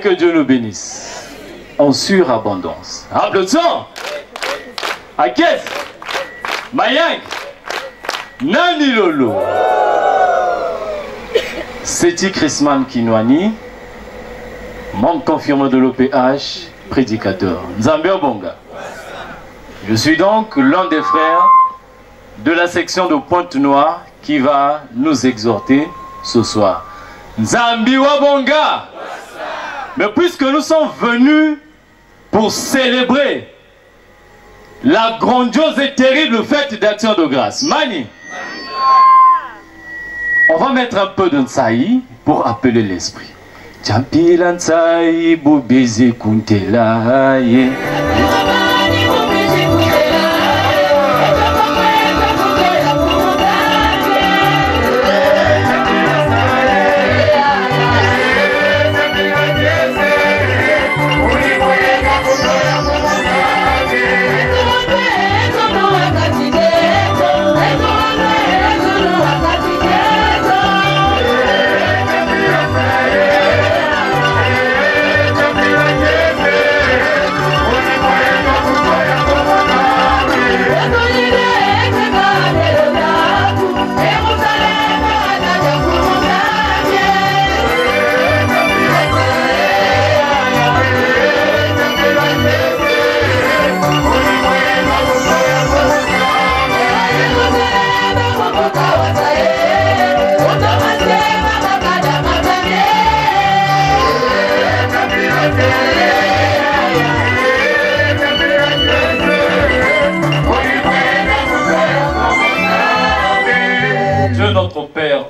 que Dieu nous bénisse en surabondance. Applaudissons. Akes, Mayank, Nani Lolo. C'est Chrisman Kinwani, membre confirmé de l'OPH, prédicateur. Nzambe Bonga. Je suis donc l'un des frères de la section de Pointe-Noire qui va nous exhorter ce soir. Nzambi Wabonga. Mais puisque nous sommes venus pour célébrer la grandiose et terrible fête d'action de grâce, Mani, on va mettre un peu de Nsaï pour appeler l'esprit. Champila Nsaï, Boubézé Kuntela,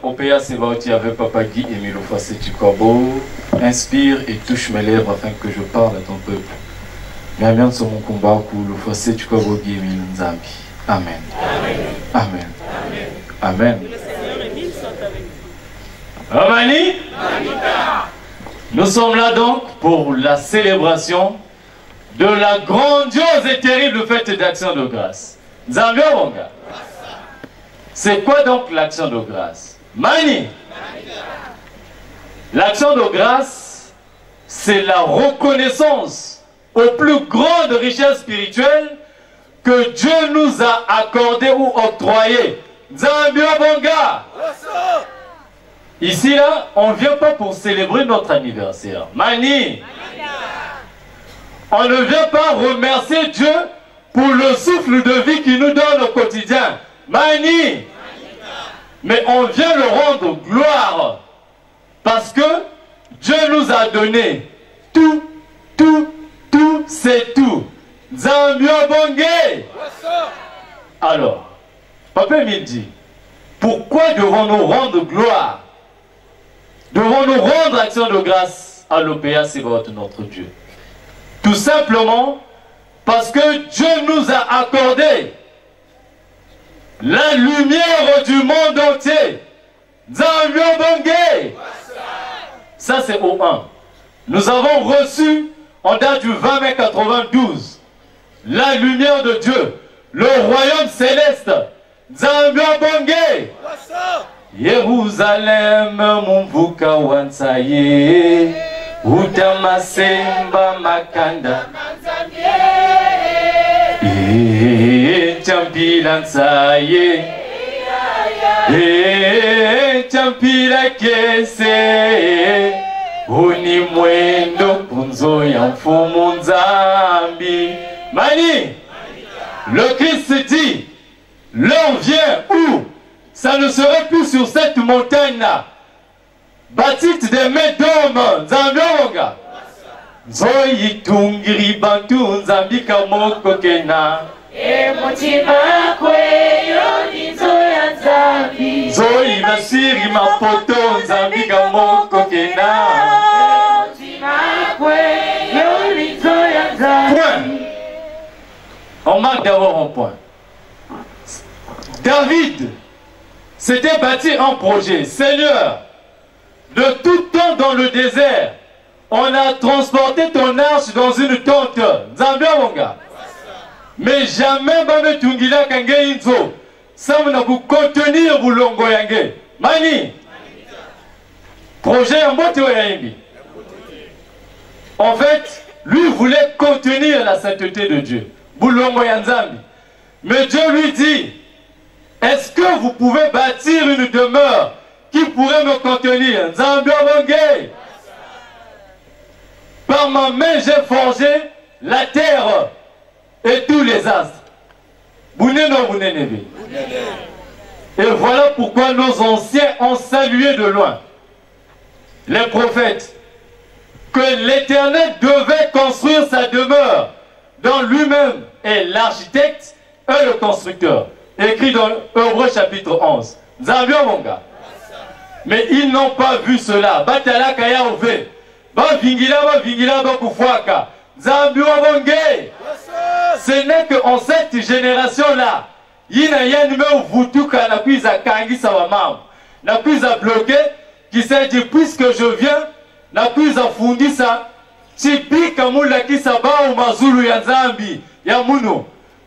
Opéa Sébaoti avec Papa Guy et Milofa Setukobo, inspire et touche mes lèvres afin que je parle à ton peuple. Mais Amiens sur mon combat, Koulofa Setukobo Guy et Milunzambi. Amen. Amen. Amen. Amani, nous sommes là donc pour la célébration de la grandiose et terrible fête d'action de grâce. Nzambi Wabonga. C'est quoi donc l'action de grâce? Mani, l'action de grâce, c'est la reconnaissance aux plus grandes richesses spirituelles que Dieu nous a accordées ou octroyées. Nzambi Wabonga. Ici, là, on ne vient pas pour célébrer notre anniversaire. Mani, on ne vient pas remercier Dieu pour le souffle de vie qu'il nous donne au quotidien. Mani, mais on vient le rendre gloire parce que Dieu nous a donné tout, c'est tout. Nzambi Wabonga. Alors, Papa Emile dit, pourquoi devons-nous rendre gloire? Devons-nous rendre action de grâce à l'OPA, c'est notre Dieu? Tout simplement parce que Dieu nous a accordé la lumière du monde entier. Nzambi Wabonga. Ça c'est au 1. Nous avons reçu en date du 20 mai 92 la lumière de Dieu, le royaume céleste. Nzambi Wabonga. Jérusalem mumvuka wansaye utamasemba makanda champila nsaye champila kese uni mwendo punzo ya mfumu Nzambi. Mani, le Christ dit, l'heure vient où ça ne serait plus sur cette montagne-là, bâtite des mains d'hommes. Nzambi Wabonga. Zoyi tungiri bantu Nzambi kamoko kena. Mutima kweyo nizoya Nzambi. Zoyi masiri mapoto Nzambi kamoko kena. Mutima kweyo nizoya Nzambi. Point. On marque d'abord un point. David s'était bâti un projet. Seigneur, de tout temps dans le désert, on a transporté ton arche dans une tente. Nzambi Wabonga. Mais jamais Bame Tungila Kange Inzo. Ça va vous contenir vous longo yange. Mani. Projet en botte ou yambi. En fait, lui voulait contenir la sainteté de Dieu. Boulongo Yanzambi. Mais Dieu lui dit, est-ce que vous pouvez bâtir une demeure qui pourrait me contenir? Nzambi Obonge. Par ma main, j'ai forgé la terre et tous les astres. Bouneno Bounenebe. Et voilà pourquoi nos anciens ont salué de loin les prophètes que l'Éternel devait construire sa demeure dans lui-même est l'architecte et le constructeur. Écrit dans Hébreux chapitre 11. Mais ils n'ont pas vu cela. Batala kaya ove. Ba vingila ba kufuaka. Ce n'est qu'en cette génération-là, il n'y a numéro vutuka na kuiza kangi sawamam. Na kuiza bloqué qui s'est dit puisque je viens na kuiza fundisa chipika mula kisa ba mazulu ya Zambi ya muno.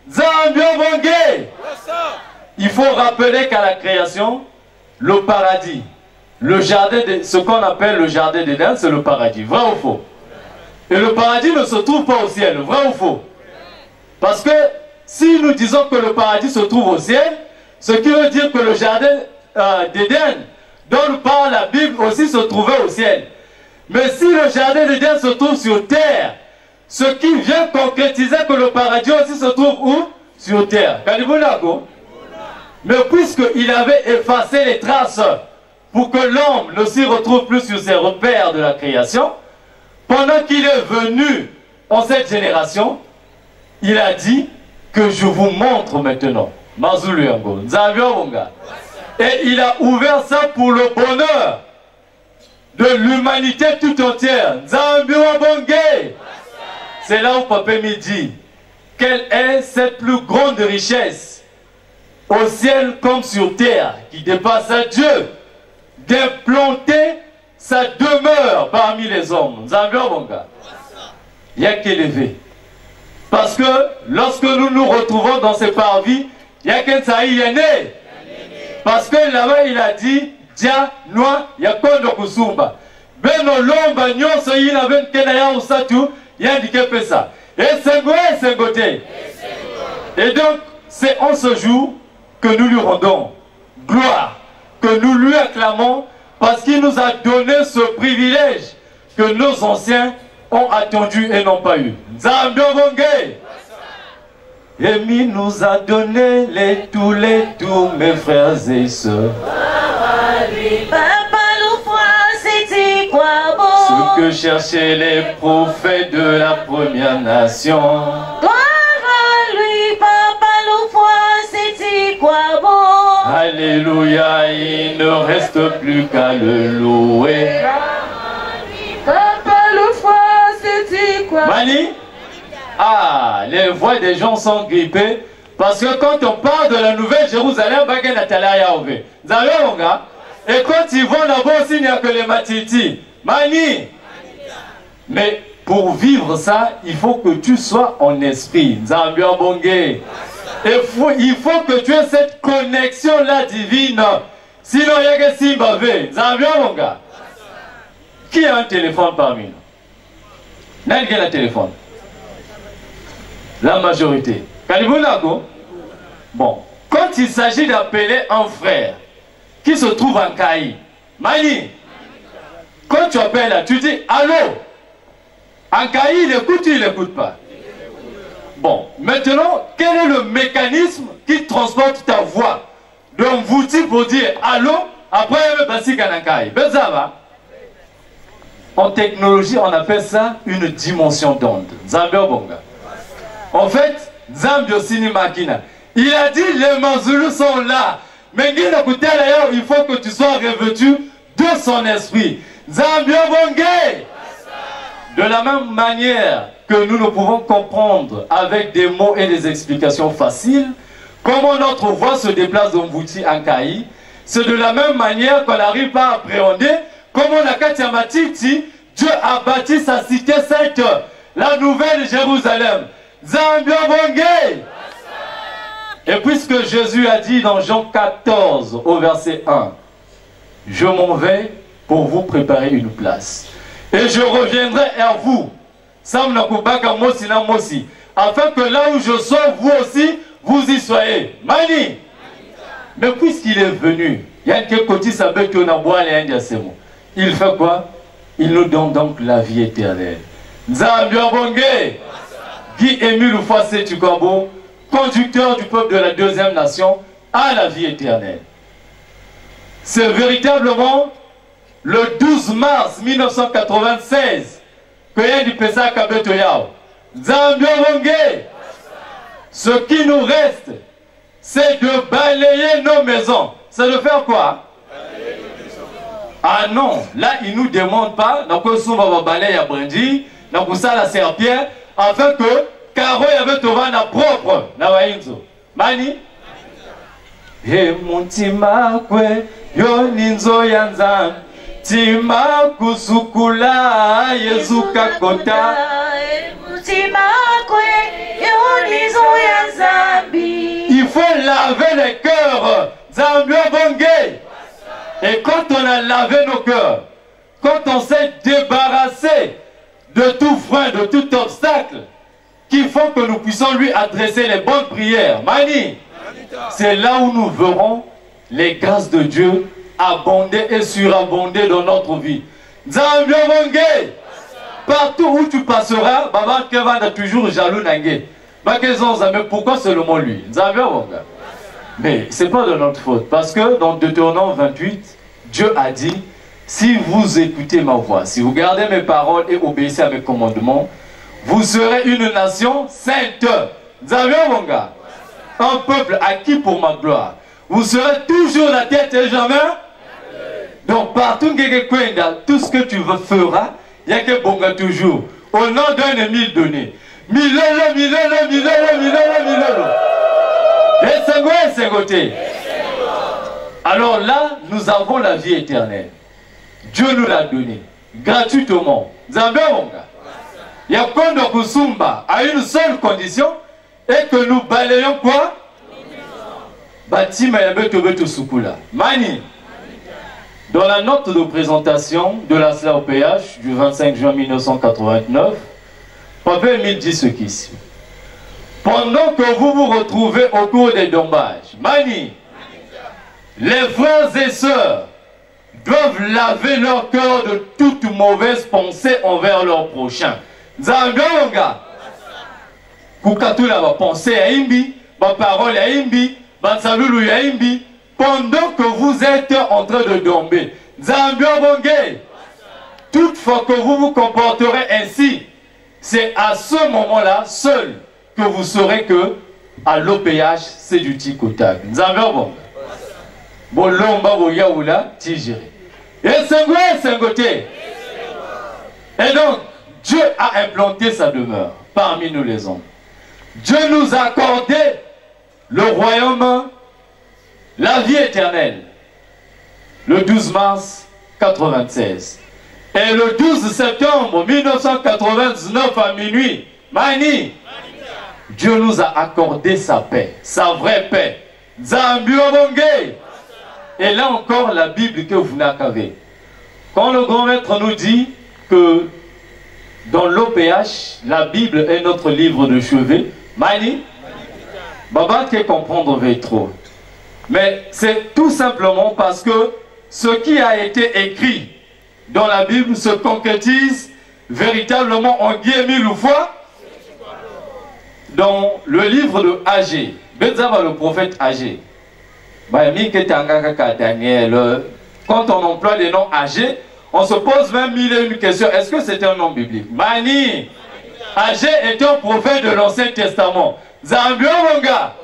Zambi obonge. Il faut rappeler qu'à la création, le paradis, le jardin, ce qu'on appelle le jardin d'Éden, c'est le paradis. Vrai ou faux? Et le paradis ne se trouve pas au ciel. Vrai ou faux? Parce que si nous disons que le paradis se trouve au ciel, ce qui veut dire que le jardin d'Éden, dont parle la Bible, aussi se trouvait au ciel. Mais si le jardin d'Éden se trouve sur terre, ce qui vient concrétiser que le paradis aussi se trouve où? Sur terre. Kalibunago. Mais puisqu'il avait effacé les traces pour que l'homme ne s'y retrouve plus sur ses repères de la création, pendant qu'il est venu en cette génération, il a dit que je vous montre maintenant. Et il a ouvert ça pour le bonheur de l'humanité tout entière. C'est là où Papa me dit, quelle est cette plus grande richesse au ciel comme sur terre qui dépasse à Dieu d'implanter sa demeure parmi les hommes. Il n'y a qu'élevé. Parce que lorsque nous nous retrouvons dans ces parvis, il y a qu'un saï né. Parce que là-bas il a dit, Dia, Noa, Yakondo Kusumba. Beno lomba nyonso yina ben kenaya usatu, yandike ça. Et Sengote. Et donc, c'est en ce jour que nous lui rendons gloire, que nous lui acclamons, parce qu'il nous a donné ce privilège que nos anciens ont attendu et n'ont pas eu. Emi nous a donné tous, mes frères et sœurs. Ce que cherchaient les prophètes de la première nation. Alléluia, il ne reste plus qu'à le louer. Mani? Ah, les voix des gens sont grippées parce que quand on parle de la nouvelle Jérusalem, et quand ils vont là-bas aussi, il n'y a que les matiti. Mani? Mais pour vivre ça, il faut que tu sois en esprit. Il faut que tu aies cette connexion-là divine. Sinon, il y a que Simbavé. Qui a un téléphone parmi nous? N'a qui a un téléphone? La majorité. Kalibunago? Bon, quand il s'agit d'appeler un frère qui se trouve en Kaï, Mani, quand tu appelles là, tu dis allô? En Kaï, il écoute ou il n'écoute pas? Bon, maintenant, quel est le mécanisme qui transporte ta voix d'un vouti pour dire allô? Après, il y a Bassi Kanankai. Bezava. En technologie, on appelle ça une dimension d'onde. Zambio Bonga. En fait, Zambio Sini Makina. Il a dit les Mazulus sont là. Mais il faut que tu sois revêtu de son esprit. Zambio Bonga. De la même manière que nous ne pouvons comprendre avec des mots et des explications faciles comment notre voix se déplace dans Mvouti en Kaï, c'est de la même manière qu'on n'arrive pas à appréhender comment la Katiamatiti, Dieu a bâti sa cité sainte, la nouvelle Jérusalem. Zambio Bonge. Et puisque Jésus a dit dans Jean 14 au verset 1, je m'en vais pour vous préparer une place. Et je reviendrai à vous Sam nakubaka mosi na mosi. Afin que là où je sois, vous aussi, vous y soyez. Mani. Mais puisqu'il est venu, il y a quelques côtés savait qu'on a boire les Indiens, c'est bon. Il fait quoi? Il nous donne donc la vie éternelle. Nzambia Bonge, Guy Émile Oufassé Tukwabo, conducteur du peuple de la deuxième nation, à la vie éternelle. C'est véritablement le 12 mars 1996 que y a du Pessa Kabeto Yao. Nzambia Bonge, ce qui nous reste, c'est de balayer nos maisons. C'est de faire quoi? Ah non, là il ne nous demande pas, donc on va balayer à Brandi, donc ça la serpillère, afin que Caro y avait trouvé la propre, na wainzo. Mani? He muntima kwe, yo ninzo yanza, tima kusukula, yezuka kota. Il faut laver les cœurs. Et quand on a lavé nos cœurs, quand on s'est débarrassé de tout frein, de tout obstacle, qui font que nous puissions lui adresser les bonnes prières, Mani, c'est là où nous verrons les grâces de Dieu abonder et surabonder dans notre vie. Partout où tu passeras, Baba Kevin est toujours jaloux Nangé. Pourquoi seulement lui? Mais ce n'est pas de notre faute. Parce que dans Deutéronome 28, Dieu a dit, si vous écoutez ma voix, si vous gardez mes paroles et obéissez à mes commandements, vous serez une nation sainte. Un peuple acquis pour ma gloire. Vous serez toujours la tête et jamais. Donc partout tout ce que tu feras, il y a que Bonga toujours. Au nom d'un ennemi donné. Milelo, milelo, milelo, milelo, milelo. Et c'est alors là, nous avons la vie éternelle. Dieu nous l'a donnée. Gratuitement. Zambia Bonga. Il y a Kondo Kusumba à une seule condition. Et que nous balayons quoi? Batima Yabeto Sukula. Mani. Dans la note de présentation de la SLAOPH du 25 juin 1989, Papa Émile dit ce qui suit. Pendant que vous vous retrouvez au cours des dommages, Mani, les frères et sœurs doivent laver leur cœur de toute mauvaise pensée envers leur prochain. Nzambionga, Kukatula va penser à Imbi, ma parole à Imbi, ma salulu à Imbi. Pendant que vous êtes en train de tomber, toutefois que vous vous comporterez ainsi, c'est à ce moment-là seul que vous saurez que à l'OPH c'est du tic-au-tac. Et donc, Dieu a implanté sa demeure parmi nous les hommes. Dieu nous a accordé le royaume, la vie éternelle, le 12 mars 1996. Et le 12 septembre 1999 à minuit, Mani, Dieu nous a accordé sa paix, sa vraie paix. Et là encore, la Bible que vous n'avez. Quand le grand maître nous dit que dans l'OPH, la Bible est notre livre de chevet, Mani, Baba qui comprendre trop. Mais c'est tout simplement parce que ce qui a été écrit dans la Bible se concrétise véritablement en Guy Émile Oufa dans le livre de Agé. Benzaba le prophète Agé. Quand on emploie les noms Agé, on se pose même mille et une questions. Est-ce que c'est un nom biblique? Mani, Agé est un prophète de l'Ancien Testament. Zambio Monga,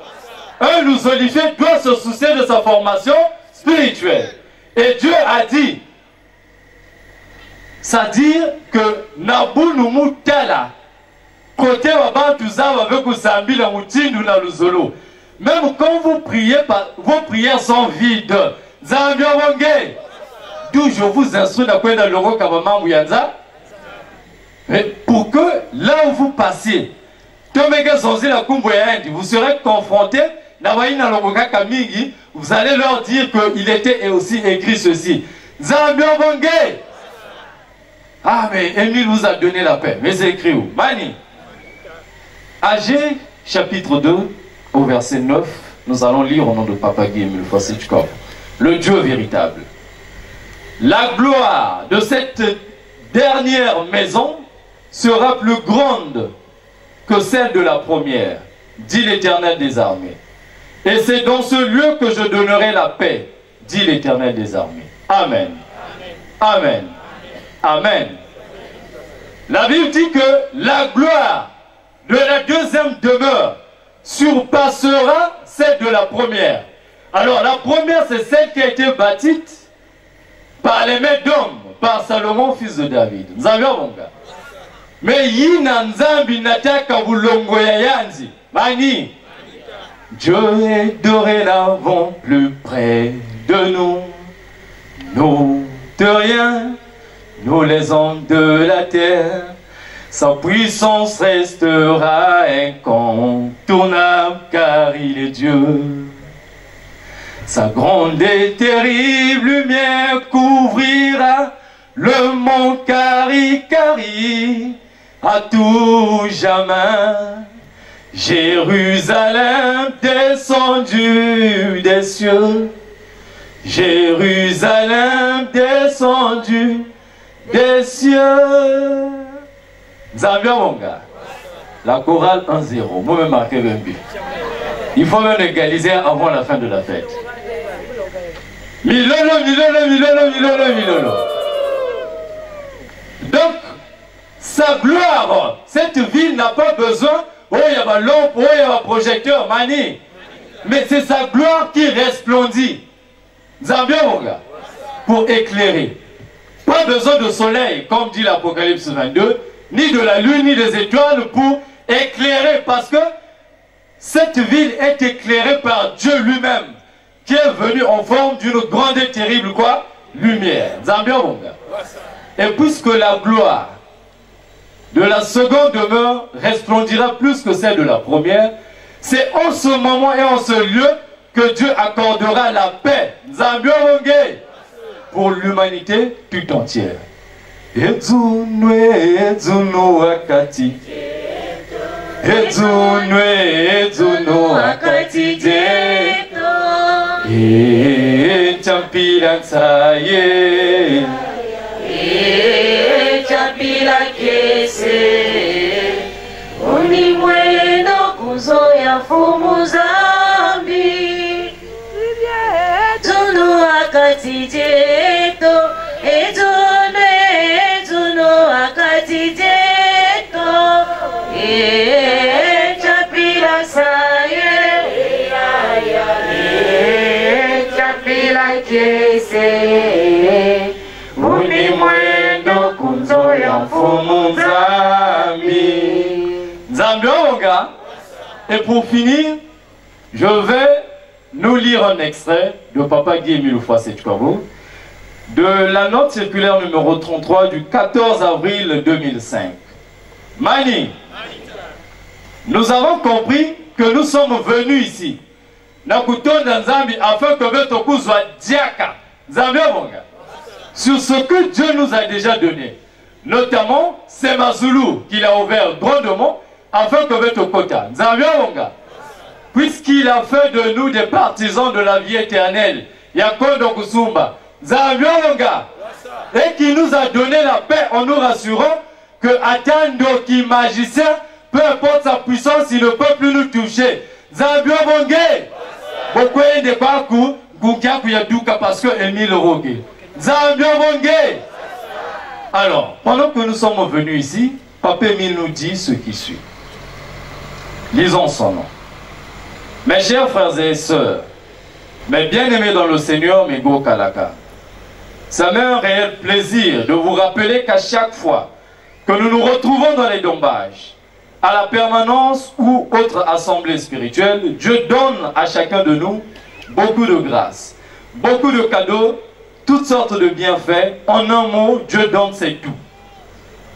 un lusolifié doit se soucier de sa formation spirituelle. Et Dieu a dit, c'est-à-dire que Nabu Numu Tala, côté Wabantuza avec Usambi la Moutindu na Luzolo, même quand vous priez, vos prières sont vides. Zambia Wangé, d'où je vous instruis dans le Loro Kabama Mouyanza, pour que là où vous passiez, vous serez confrontés, vous allez leur dire qu'il était aussi écrit ceci. Zambia Wangé, Ah, mais Émile vous a donné la paix. Mais c'est écrit où? Mani. Agé, chapitre 2, au verset 9, nous allons lire au nom de Papa Guy Émile Fossé-Tchkov. Le Dieu véritable. La gloire de cette dernière maison sera plus grande que celle de la première, dit l'Éternel des armées. Et c'est dans ce lieu que je donnerai la paix, dit l'Éternel des armées. Amen. Amen. Amen. La Bible dit que la gloire de la deuxième demeure surpassera celle de la première. Alors la première, c'est celle qui a été bâtie par les mains d'hommes, par Salomon, fils de David. Nous avions mon gars. Mais yina nzambi nataka bulongo ya yanzi. Mani. Dieu est dorénavant plus près de nous. Nous de rien, nous les hommes de la terre. Sa puissance restera incontournable car il est Dieu. Sa grande et terrible lumière couvrira le mont Kari-Kari à tout jamais. Jérusalem descendu des cieux. Jérusalem descendu des cieux. Zambia mon gars. La chorale 1-0. Moi-même marqué un but. Il faut même égaliser avant la fin de la fête. Milolo, milolo, milolo, milolo, milolo. Donc, sa gloire, cette ville n'a pas besoin, oh il y a ma lampe, oh il y a un projecteur, mani. Mais c'est sa gloire qui resplendit. Zambia mon gars. Pour éclairer. Pas besoin de soleil, comme dit l'Apocalypse 22, ni de la lune, ni des étoiles pour éclairer. Parce que cette ville est éclairée par Dieu lui-même, qui est venu en forme d'une grande et terrible quoi? Lumière. Zambia mon gars. Et puisque la gloire de la seconde demeure resplendira plus que celle de la première, c'est en ce moment et en ce lieu que Dieu accordera la paix. Zambia mon gars. Pour l'humanité tout entière. Edzunu akati. Edzunu akati deto. Champila tsaye. Chapila kese. Unimweno kuzoya fumu zambi. Edzunu akati deto. Edzunu akati deto. Chapila saye. Chapila kese. Unimwendo kuzoya fumu zambi. Zambia mon gars. Et pour finir, je vais nous lire un extrait de Papa Guy Émile Fossé-Tchkov de la note circulaire numéro 33 du 14 avril 2005. Mani, nous avons compris que nous sommes venus ici Nakutonda Nzambi afin que Betoku soit diaka. Zambia mon gars. Sur ce que Dieu nous a déjà donné. Notamment, c'est Mazulu qu'il a ouvert grandement afin que Betokota. Zambia mon gars. Puisqu'il a fait de nous des partisans de la vie éternelle. Yakondo Kusumba. Zambia mon gars. Et qui nous a donné la paix en nous rassurant que Atando qui magicien, peu importe sa puissance, il ne peut plus nous toucher. Zambia mon gars. Beaucoup de Bakou, Goukaku Yaduka parce que Émile Rogué. Zambia mon gars. Alors, pendant que nous sommes venus ici, Papa Émile nous dit ce qui suit. Lisons son nom. Mes chers frères et sœurs, mes bien-aimés dans le Seigneur, mes go Kalaka, ça m'est un réel plaisir de vous rappeler qu'à chaque fois que nous nous retrouvons dans les dombages, à la permanence ou autre assemblée spirituelle, Dieu donne à chacun de nous beaucoup de grâce, beaucoup de cadeaux, toutes sortes de bienfaits. En un mot, Dieu donne c'est tout.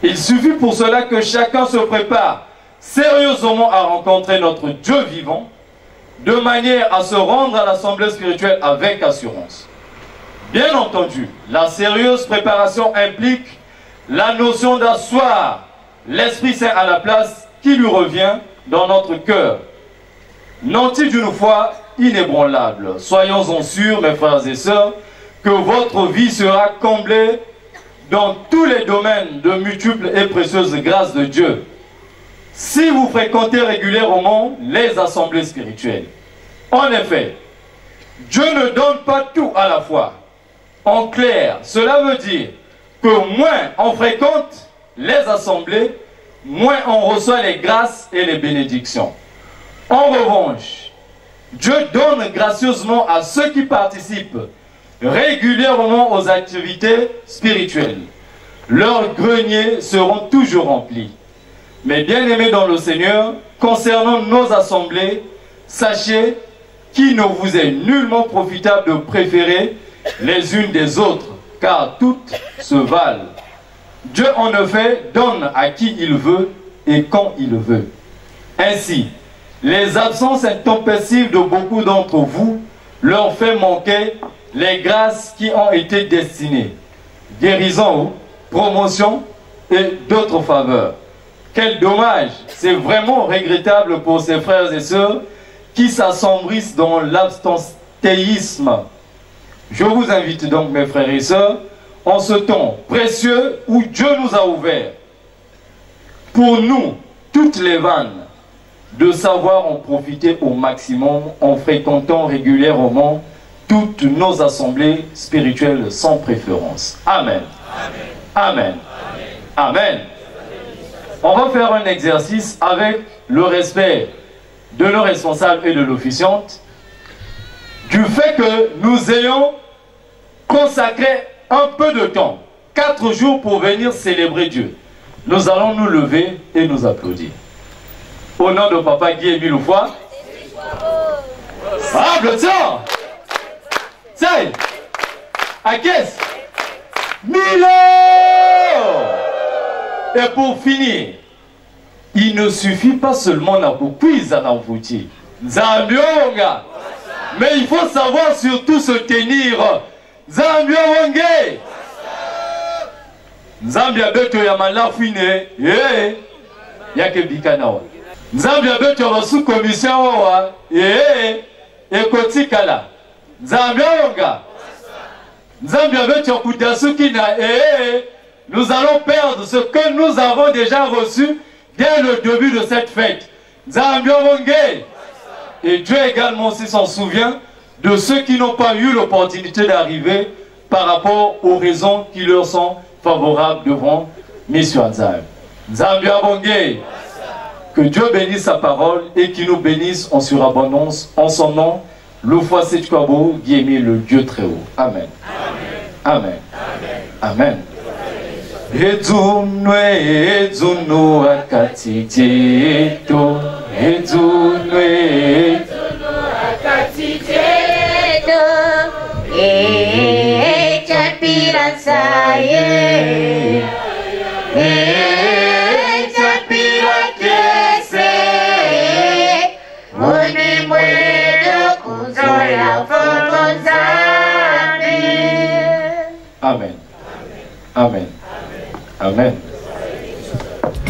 Il suffit pour cela que chacun se prépare sérieusement à rencontrer notre Dieu vivant, de manière à se rendre à l'assemblée spirituelle avec assurance. Bien entendu, la sérieuse préparation implique la notion d'asseoir l'Esprit Saint à la place qui lui revient dans notre cœur. Nantis d'une foi inébranlable. Soyons-en sûrs, mes frères et sœurs, que votre vie sera comblée dans tous les domaines de multiples et précieuses grâces de Dieu. Si vous fréquentez régulièrement les assemblées spirituelles. En effet, Dieu ne donne pas tout à la fois. En clair, cela veut dire que moins on fréquente les assemblées, moins on reçoit les grâces et les bénédictions. En revanche, Dieu donne gracieusement à ceux qui participent régulièrement aux activités spirituelles. Leurs greniers seront toujours remplis. Mais bien aimés dans le Seigneur, concernant nos assemblées, sachez qu'il ne vous est nullement profitable de préférer les unes des autres, car toutes se valent. Dieu en effet donne à qui il veut et quand il veut. Ainsi, les absences intempestives de beaucoup d'entre vous leur fait manquer les grâces qui ont été destinées. Guérison, promotion et d'autres faveurs. Quel dommage! C'est vraiment regrettable pour ces frères et sœurs qui s'assombrissent dans l'abstentéisme. Je vous invite donc, mes frères et sœurs, en ce temps précieux où Dieu nous a ouvert, pour nous, toutes les vannes, de savoir en profiter au maximum en fréquentant régulièrement toutes nos assemblées spirituelles sans préférence. Amen. Amen. Amen. Amen. On va faire un exercice avec le respect de nos responsables et de l'officiante, du fait que nous ayons consacré un peu de temps, 4 jours pour venir célébrer Dieu. Nous allons nous lever et nous applaudir. Au nom de Papa Guy Émile Oufoua. Applaudissons! C'est à caisse. Milo! Et pour finir, il ne suffit pas seulement d'appuyer à l'envoûter. Zambionga. Mais il faut savoir surtout se tenir. Zambionga. Zambia beto ya malafine. Yake bikanawa. Zambia beto ya sous commission wa. Ekotikala. Zambionga. Zambia beto ya kudasukina. Nous allons perdre ce que nous avons déjà reçu dès le début de cette fête. Zambionga. Et Dieu également aussi s'en souvient de ceux qui n'ont pas eu l'opportunité d'arriver par rapport aux raisons qui leur sont favorables devant Mission Nzambe. Zambia Bonge. Que Dieu bénisse sa parole et qu'il nous bénisse en surabondance en son nom. L'Oufoua Setchkwabo, Guémé, le Dieu très haut. Amen. Amen. Amen. Edzunwe, edzunu akatiteto. Edzunwe, akatiteto. Chapirasaye. Chapirakese. Unimwedo kuzoya fongonzami. Amen. Amen. Amen.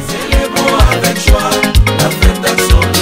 Célébrons avec joie la fête d'action.